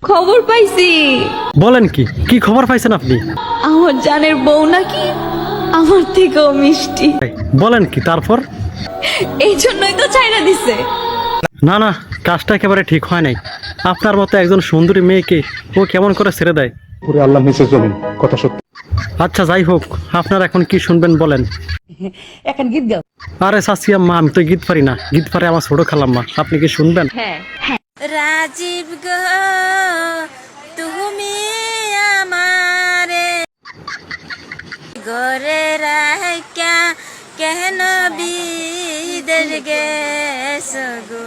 খবর পাইছি। বলেন কি কি খবর পাইছেন আপনি? আমার জানের বউ নাকি আমার থেকেও মিষ্টি। বলেন কি তারপর? এই জন্যই তো চাইনা দিছে। না না, কাজটা একেবারে ঠিক হয় নাই। আপনার মতো একজন সুন্দরী মেয়েকে ও কেমন করে ছেড়ে দেয়? পুরো আল্লাহ নিচে জমিন, কথা সত্য। আচ্ছা যাই হোক, আপনার এখন কি শুনবেন বলেন। এখন গীত গাও। আরে চাচি আম্মা, আমি তো গীত পারি না, গীত পারে আমার ছোট খালাম্মা। আপনি কি শুনবেন? রাজীব গো তুমি আমারে গরে রাখা কেন বিদের গেছো গো।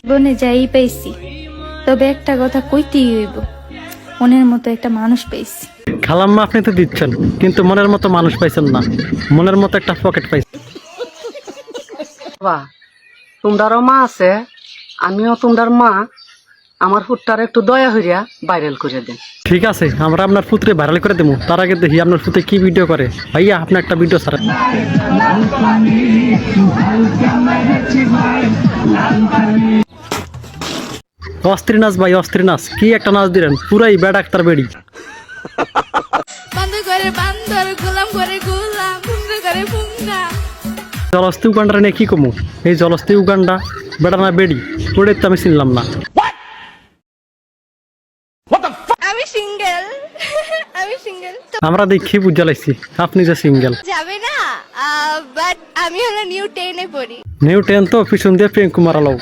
বনে যাই পাইছি, তবে একটা কথা কইতেই হইব, মনের মতো একটা মানুষ পাইছি। খালাম্মা আপনি তো দিচ্ছেন, কিন্তু মনের মতো মানুষ পাইছেন না, মনের মতো একটা পকেট পাইছেন। বাবা, তোমরারও মা আছে, আমিও তোমরার মা। আমার ফুটটার একটু দয়া হইয়া ভাইরাল করে দেন। ঠিক আছে, আমরা আপনার পুত্রে ভাইরাল করে দেবো। তার আগে দেখি আপনার পুত্রে কি ভিডিও করে। ভাইয়া আপনি একটা ভিডিও ছাড়েন। অস্ত্রী নাচ ভাই, অস্ত্রী নাচ। কি একটা নাচ দিলেন, পুরাই বেড ডাক্তার বেড়ি। বন্ধ করে বান্দর গোলাম করে গোলাম ফুঙ্গা করে ফুঙ্গা। জলস্থি উগান্ডা নিয়ে কি কমু? এই জলস্থি উগান্ডা বেড়া না বেড়ি, ওটাই তো আমি চিনলাম না। আমি সিঙ্গেল আমি সিঙ্গেল তো আমরা দেখি বুঝা লাগছি আপনি যে সিঙ্গেল। যাবে না, বাট আমি হলো নিউ 10 এ পড়ি। নিউ 10 তো পিছন দিয়ে প্রিয়ঙ্কুমার আলো।